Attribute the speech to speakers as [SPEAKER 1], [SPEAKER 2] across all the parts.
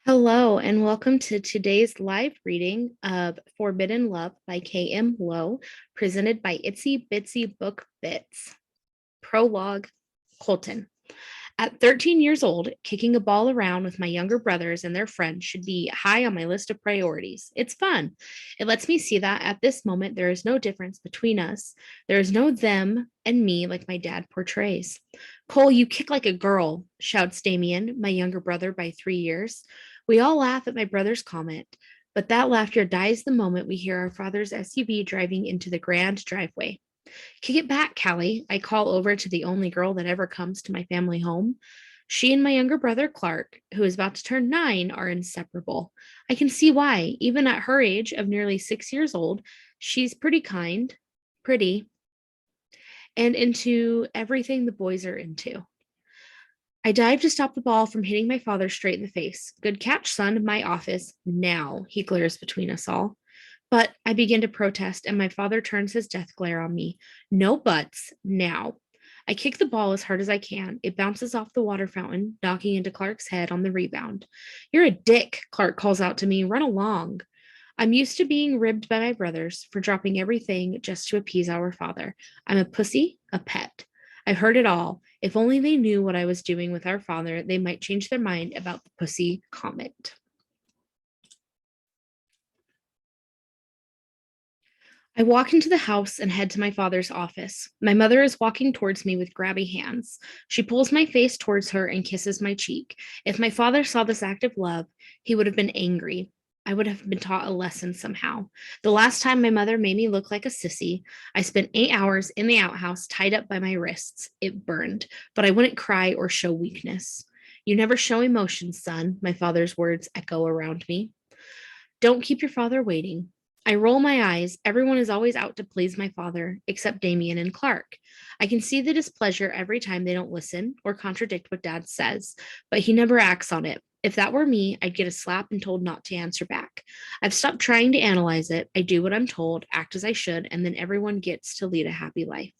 [SPEAKER 1] Hello, and welcome to today's live reading of Forbidden Love by K.M. Lowe, presented by Itsy Bitsy Book Bits. Prologue, Colton. At 13 years old, kicking a ball around with my younger brothers and their friends should be high on my list of priorities. It's fun. It lets me see that at this moment there is no difference between us. There is no them and me like my dad portrays. Cole, you kick like a girl, shouts Damien, my younger brother by 3 years. We all laugh at my brother's comment, but that laughter dies the moment we hear our father's SUV driving into the grand driveway. Kick it back, Kally, I call over to the only girl that ever comes to my family home. She and my younger brother, Clark, who is about to turn 9, are inseparable. I can see why. Even at her age of nearly 6 years old, she's pretty kind, pretty, and into everything the boys are into. I dive to stop the ball from hitting my father straight in the face. Good catch, son. My office now, he glares between us all. But I begin to protest, and my father turns his death glare on me. No buts, now. I kick the ball as hard as I can. It bounces off the water fountain, knocking into Clark's head on the rebound. You're a dick, Clark calls out to me. Run along. I'm used to being ribbed by my brothers for dropping everything just to appease our father. I'm a pussy, a pet. I've heard it all. If only they knew what I was doing with our father, they might change their mind about the pussy comment. I walk into the house and head to my father's office. My mother is walking towards me with grabby hands. She pulls my face towards her and kisses my cheek. If my father saw this act of love, he would have been angry. I would have been taught a lesson somehow. The last time my mother made me look like a sissy, I spent 8 hours in the outhouse tied up by my wrists. It burned, but I wouldn't cry or show weakness. You never show emotion, son, my father's words echo around me. Don't keep your father waiting. I roll my eyes. Everyone is always out to please my father, except Damien and Clark. I can see the displeasure every time they don't listen or contradict what dad says, but he never acts on it. If that were me, I'd get a slap and told not to answer back. I've stopped trying to analyze it. I do what I'm told, act as I should, and then everyone gets to lead a happy life.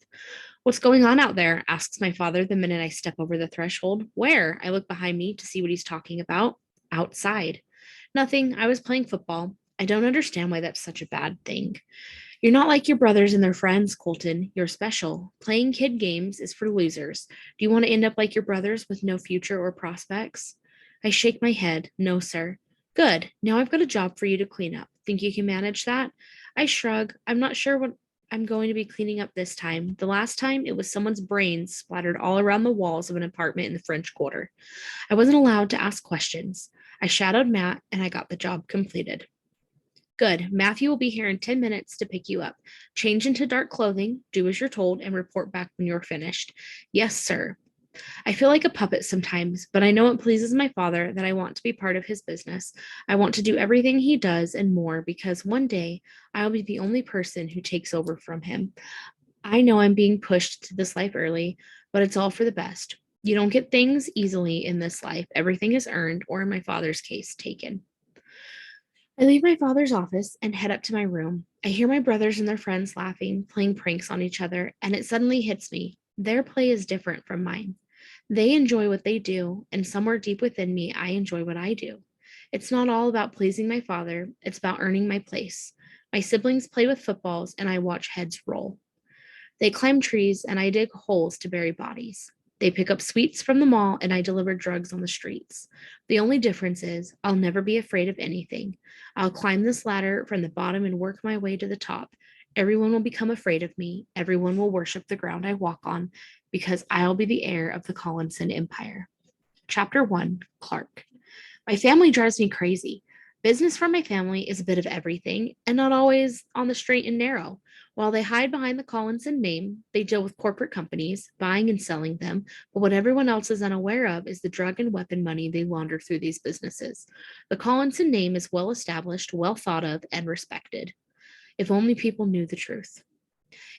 [SPEAKER 1] What's going on out there? Asks my father the minute I step over the threshold. Where? I look behind me to see what he's talking about. Outside. Nothing. I was playing football. I don't understand why that's such a bad thing. You're not like your brothers and their friends, Colton. You're special. Playing kid games is for losers. Do you want to end up like your brothers with no future or prospects? I shake my head. No, sir. Good. Now I've got a job for you to clean up. Think you can manage that? I shrug. I'm not sure what I'm going to be cleaning up this time. The last time, it was someone's brains splattered all around the walls of an apartment in the French Quarter. I wasn't allowed to ask questions. I shadowed Matt and I got the job completed. Good. Matthew will be here in 10 minutes to pick you up. Change into dark clothing, do as you're told, and report back when you're finished. Yes, sir. I feel like a puppet sometimes, but I know it pleases my father that I want to be part of his business. I want to do everything he does and more because one day I'll be the only person who takes over from him. I know I'm being pushed to this life early, but it's all for the best. You don't get things easily in this life. Everything is earned, or in my father's case, taken. I leave my father's office and head up to my room. I hear my brothers and their friends laughing, playing pranks on each other, and it suddenly hits me. Their play is different from mine. They enjoy what they do, and somewhere deep within me, I enjoy what I do. It's not all about pleasing my father, it's about earning my place. My siblings play with footballs, and I watch heads roll. They climb trees, and I dig holes to bury bodies. They pick up sweets from the mall, and I deliver drugs on the streets. The only difference is I'll never be afraid of anything. I'll climb this ladder from the bottom and work my way to the top. Everyone will become afraid of me. Everyone will worship the ground I walk on because I'll be the heir of the Collinson Empire. Chapter 1, Clark. My family drives me crazy. Business for my family is a bit of everything and not always on the straight and narrow. While they hide behind the Collinson name, they deal with corporate companies, buying and selling them, but what everyone else is unaware of is the drug and weapon money they launder through these businesses. The Collinson name is well established, well thought of, and respected. If only people knew the truth.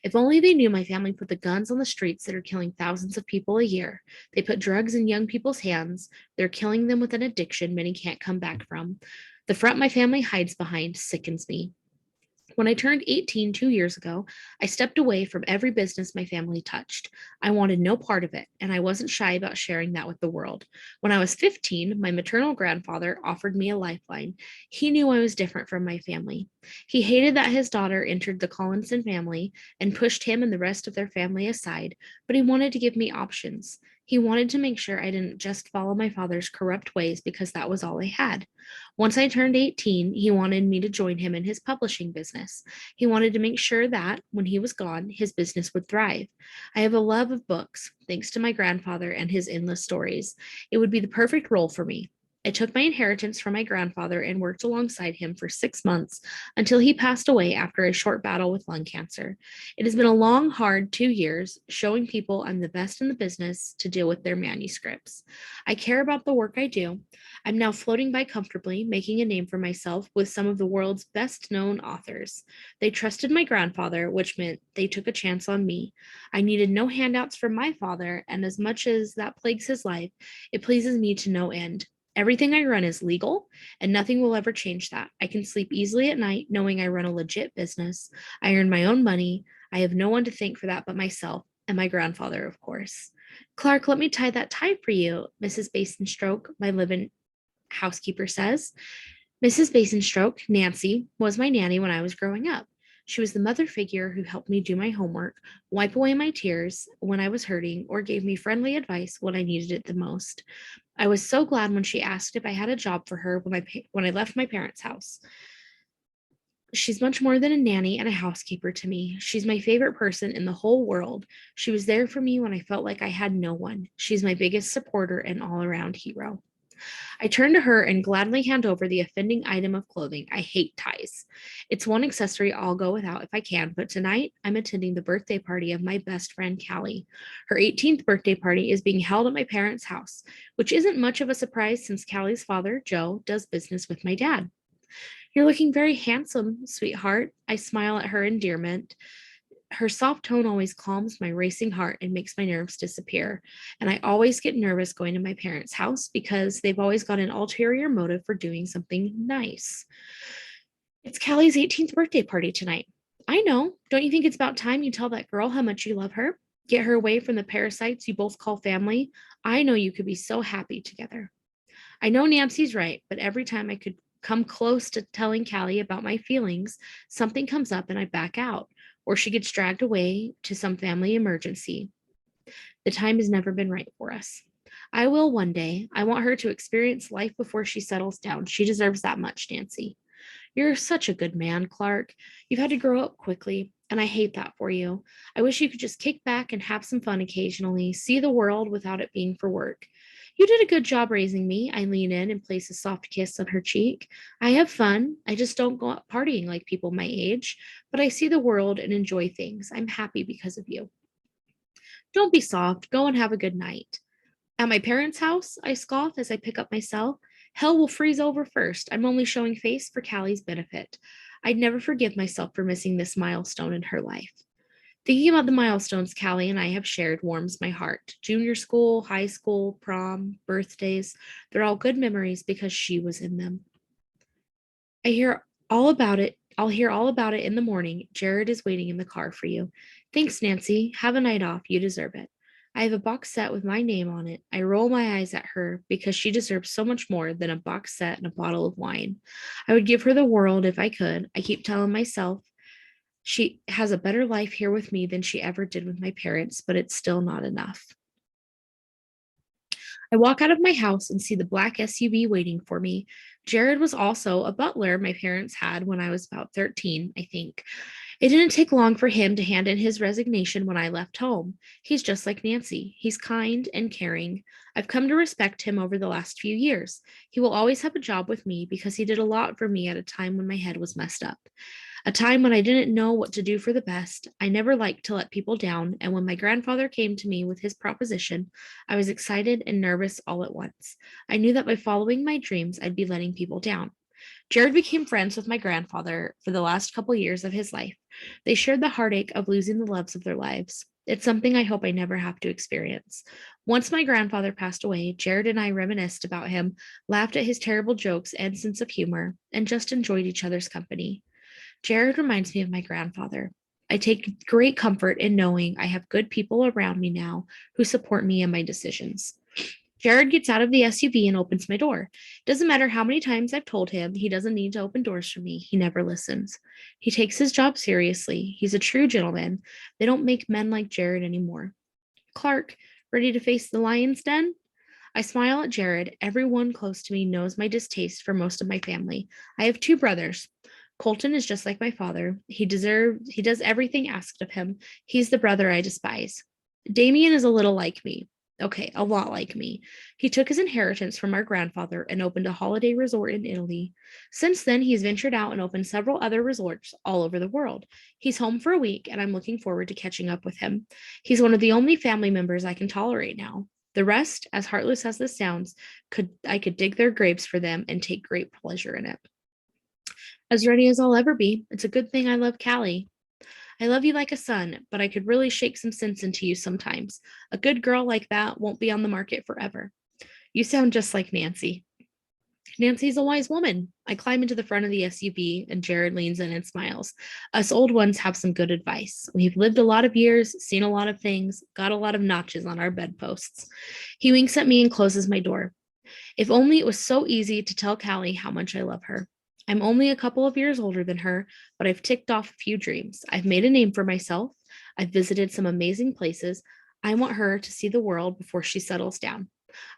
[SPEAKER 1] If only they knew my family put the guns on the streets that are killing thousands of people a year. They put drugs in young people's hands. They're killing them with an addiction many can't come back from. The front my family hides behind sickens me. When I turned 18 2 years ago, I stepped away from every business my family touched. I wanted no part of it, and I wasn't shy about sharing that with the world. When I was 15, my maternal grandfather offered me a lifeline. He knew I was different from my family. He hated that his daughter entered the Collinson family and pushed him and the rest of their family aside, but he wanted to give me options. He wanted to make sure I didn't just follow my father's corrupt ways because that was all I had. Once I turned 18, he wanted me to join him in his publishing business. He wanted to make sure that, when he was gone, his business would thrive. I have a love of books, thanks to my grandfather and his endless stories. It would be the perfect role for me. I took my inheritance from my grandfather and worked alongside him for 6 months until he passed away after a short battle with lung cancer. It has been a long, hard 2 years showing people I'm the best in the business to deal with their manuscripts. I care about the work I do. I'm now floating by comfortably, making a name for myself with some of the world's best known authors. They trusted my grandfather, which meant they took a chance on me. I needed no handouts from my father, and as much as that plagues his life, it pleases me to no end. Everything I run is legal, and nothing will ever change that. I can sleep easily at night knowing I run a legit business. I earn my own money. I have no one to thank for that but myself and my grandfather, of course. Clark, let me tie that tie for you, Mrs. Basingstoke, my live-in housekeeper says. Mrs. Basingstoke, Nancy, was my nanny when I was growing up. She was the mother figure who helped me do my homework, wipe away my tears when I was hurting, or gave me friendly advice when I needed it the most. I was so glad when she asked if I had a job for her when I left my parents' house. She's much more than a nanny and a housekeeper to me. She's my favorite person in the whole world. She was there for me when I felt like I had no one. She's my biggest supporter and all around hero. I turn to her and gladly hand over the offending item of clothing. I hate ties. It's one accessory I'll go without if I can, but tonight I'm attending the birthday party of my best friend, Kally. Her 18th birthday party is being held at my parents' house, which isn't much of a surprise since Kally's father, Joe, does business with my dad. You're looking very handsome, sweetheart. I smile at her endearment. Her soft tone always calms my racing heart and makes my nerves disappear. And I always get nervous going to my parents' house because they've always got an ulterior motive for doing something nice. It's Kally's 18th birthday party tonight. I know. Don't you think it's about time you tell that girl how much you love her? Get her away from the parasites you both call family. I know you could be so happy together. I know Nancy's right, but every time I could come close to telling Kally about my feelings, something comes up and I back out, or she gets dragged away to some family emergency. The time has never been right for us. I will one day. I want her to experience life before she settles down. She deserves that much, Nancy. You're such a good man, Clark. You've had to grow up quickly, and I hate that for you. I wish you could just kick back and have some fun occasionally, see the world without it being for work. You did a good job raising me. I lean in and place a soft kiss on her cheek. I have fun. I just don't go out partying like people my age, but I see the world and enjoy things. I'm happy because of you. Don't be soft. Go and have a good night. At my parents' house, I scoff as I pick up my cell. Hell will freeze over first. I'm only showing face for Kally's benefit. I'd never forgive myself for missing this milestone in her life. Thinking about the milestones Kally and I have shared warms my heart. Junior school, high school, prom, birthdays, they're all good memories because she was in them. I hear all about it. I'll hear all about it in the morning. Jared is waiting in the car for you. Thanks, Nancy. Have a night off. You deserve it. I have a box set with my name on it. I roll my eyes at her because she deserves so much more than a box set and a bottle of wine. I would give her the world if I could. I keep telling myself she has a better life here with me than she ever did with my parents, but it's still not enough. I walk out of my house and see the black SUV waiting for me. Jared was also a butler my parents had when I was about 13, I think. It didn't take long for him to hand in his resignation when I left home. He's just like Nancy. He's kind and caring. I've come to respect him over the last few years. He will always have a job with me because he did a lot for me at a time when my head was messed up. A time when I didn't know what to do for the best. I never liked to let people down, and when my grandfather came to me with his proposition, I was excited and nervous all at once. I knew that by following my dreams, I'd be letting people down. Jared became friends with my grandfather for the last couple years of his life. They shared the heartache of losing the loves of their lives. It's something I hope I never have to experience. Once my grandfather passed away, Jared and I reminisced about him, laughed at his terrible jokes and sense of humor, and just enjoyed each other's company. Jared reminds me of my grandfather. I take great comfort in knowing I have good people around me now who support me in my decisions. Jared gets out of the SUV and opens my door. Doesn't matter how many times I've told him he doesn't need to open doors for me, he never listens. He takes his job seriously. He's a true gentleman. They don't make men like Jared anymore. Clark, ready to face the lion's den? I smile at Jared. Everyone close to me knows my distaste for most of my family. I have two brothers. Colton is just like my father. He does everything asked of him. He's the brother I despise. Damien is a little like me. Okay, a lot like me. He took his inheritance from our grandfather and opened a holiday resort in Italy. Since then, he's ventured out and opened several other resorts all over the world. He's home for a week, and I'm looking forward to catching up with him. He's one of the only family members I can tolerate now. The rest, as heartless as this sounds, I could dig their graves for them and take great pleasure in it. As ready as I'll ever be. It's a good thing I love Kally. I love you like a son, but I could really shake some sense into you sometimes. A good girl like that won't be on the market forever. You sound just like Nancy. Nancy's a wise woman. I climb into the front of the SUV and Jared leans in and smiles. Us old ones have some good advice. We've lived a lot of years, seen a lot of things, got a lot of notches on our bedposts. He winks at me and closes my door. If only it was so easy to tell Kally how much I love her. I'm only a couple of years older than her, but I've ticked off a few dreams. I've made a name for myself. I've visited some amazing places. I want her to see the world before she settles down.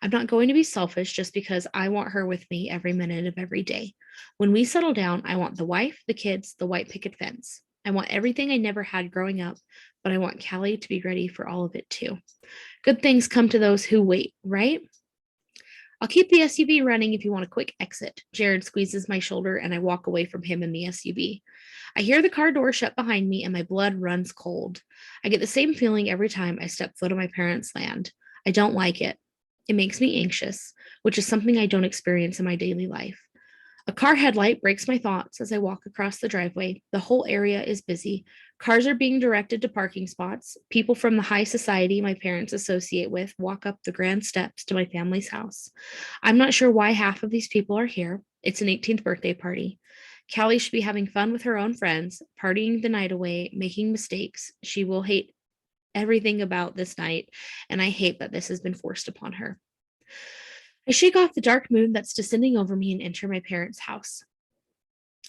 [SPEAKER 1] I'm not going to be selfish just because I want her with me every minute of every day. When we settle down, I want the wife, the kids, the white picket fence. I want everything I never had growing up, but I want Kally to be ready for all of it too. Good things come to those who wait, right? I'll keep the SUV running if you want a quick exit. Jared squeezes my shoulder and I walk away from him in the SUV. I hear the car door shut behind me and my blood runs cold. I get the same feeling every time I step foot on my parents' land. I don't like it. It makes me anxious, which is something I don't experience in my daily life. A car headlight breaks my thoughts as I walk across the driveway. The whole area is busy. Cars are being directed to parking spots. People from the high society my parents associate with walk up the grand steps to my family's house. I'm not sure why half of these people are here. It's an 18th birthday party. Kally should be having fun with her own friends, partying the night away, making mistakes. She will hate everything about this night, and I hate that this has been forced upon her. I shake off the dark mood that's descending over me and enter my parents' house.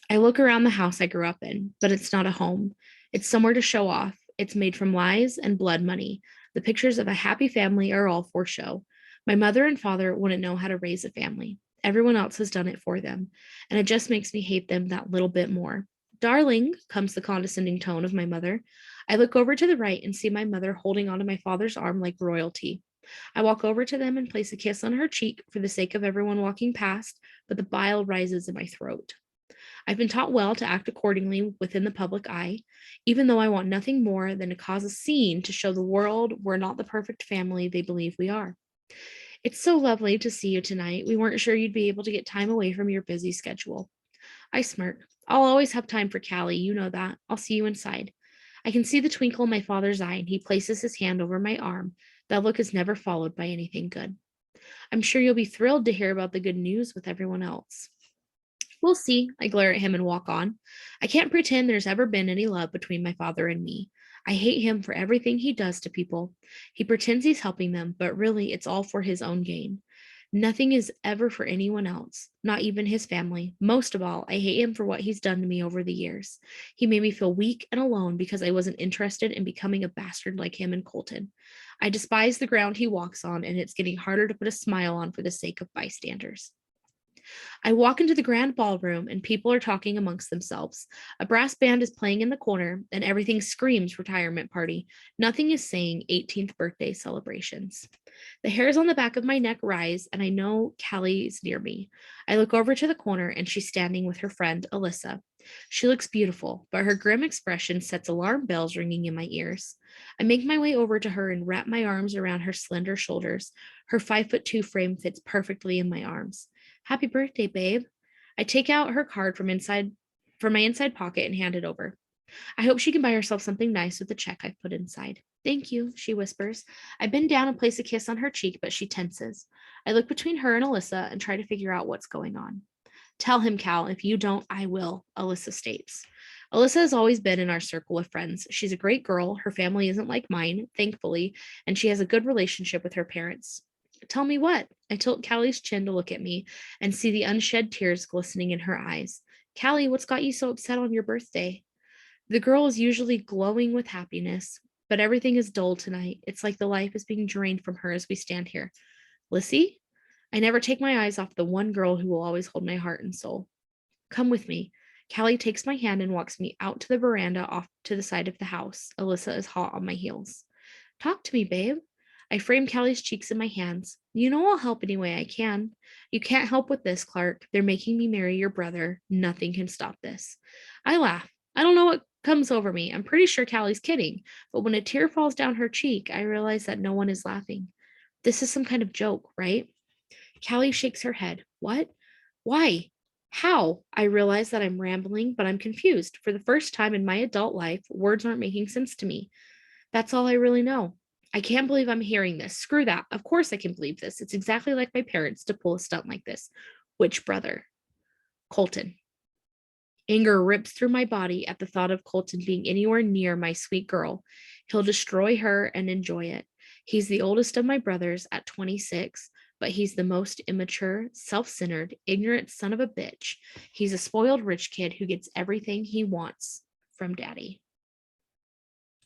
[SPEAKER 1] I look around the house I grew up in, but it's not a home. It's somewhere to show off. It's made from lies and blood money. The pictures of a happy family are all for show. My mother and father wouldn't know how to raise a family. Everyone else has done it for them, and it just makes me hate them that little bit more. Darling, comes the condescending tone of my mother. I look over to the right and see my mother holding onto my father's arm like royalty. I walk over to them and place a kiss on her cheek for the sake of everyone walking past, but the bile rises in my throat. I've been taught well to act accordingly within the public eye, even though I want nothing more than to cause a scene to show the world we're not the perfect family they believe we are. It's so lovely to see you tonight. We weren't sure you'd be able to get time away from your busy schedule. I smirk. I'll always have time for Kally, you know that. I'll see you inside. I can see the twinkle in my father's eye, and he places his hand over my arm. That look is never followed by anything good. I'm sure you'll be thrilled to hear about the good news with everyone else. We'll see. I glare at him and walk on. I can't pretend there's ever been any love between my father and me. I hate him for everything he does to people. He pretends he's helping them, but really it's all for his own gain. Nothing is ever for anyone else, not even his family. Most of all, I hate him for what he's done to me over the years. He made me feel weak and alone because I wasn't interested in becoming a bastard like him and Colton. I despise the ground he walks on, and it's getting harder to put a smile on for the sake of bystanders. I walk into the grand ballroom and people are talking amongst themselves. A brass band is playing in the corner and everything screams retirement party. Nothing is saying 18th birthday celebrations. The hairs on the back of my neck rise and I know Kally is near me. I look over to the corner and she's standing with her friend Alyssa. She looks beautiful, but her grim expression sets alarm bells ringing in my ears. I make my way over to her and wrap my arms around her slender shoulders. Her 5'2" frame fits perfectly in my arms. Happy birthday, babe. I take out her card from my inside pocket and hand it over. I hope she can buy herself something nice with the check I've put inside. Thank you, she whispers. I bend down and place a kiss on her cheek, but she tenses. I look between her and Alyssa and try to figure out what's going on. Tell him, Cal. If you don't, I will, Alyssa states. Alyssa has always been in our circle of friends. She's a great girl. Her family isn't like mine, thankfully, and she has a good relationship with her parents. Tell me what? I tilt Cally's chin to look at me and see the unshed tears glistening in her eyes. Kally, what's got you so upset on your birthday? The girl is usually glowing with happiness, but everything is dull tonight. It's like the life is being drained from her as we stand here. Lissy? I never take my eyes off the one girl who will always hold my heart and soul. Come with me. Callie takes my hand and walks me out to the veranda off to the side of the house. Alyssa is hot on my heels. Talk to me, babe. I frame Callie's cheeks in my hands. You know I'll help any way I can. You can't help with this, Clark. They're making me marry your brother. Nothing can stop this. I laugh. I don't know what comes over me. I'm pretty sure Callie's kidding, but when a tear falls down her cheek, I realize that no one is laughing. This is some kind of joke, right? Callie shakes her head. What? Why? How? I realize that I'm rambling, but I'm confused. For the first time in my adult life, words aren't making sense to me. That's all I really know. I can't believe I'm hearing this. Screw that. Of course I can believe this. It's exactly like my parents to pull a stunt like this. Which brother? Colton. Anger rips through my body at the thought of Colton being anywhere near my sweet girl. He'll destroy her and enjoy it. He's the oldest of my brothers at 26, but he's the most immature, self centered, ignorant son of a bitch. He's a spoiled rich kid who gets everything he wants from daddy.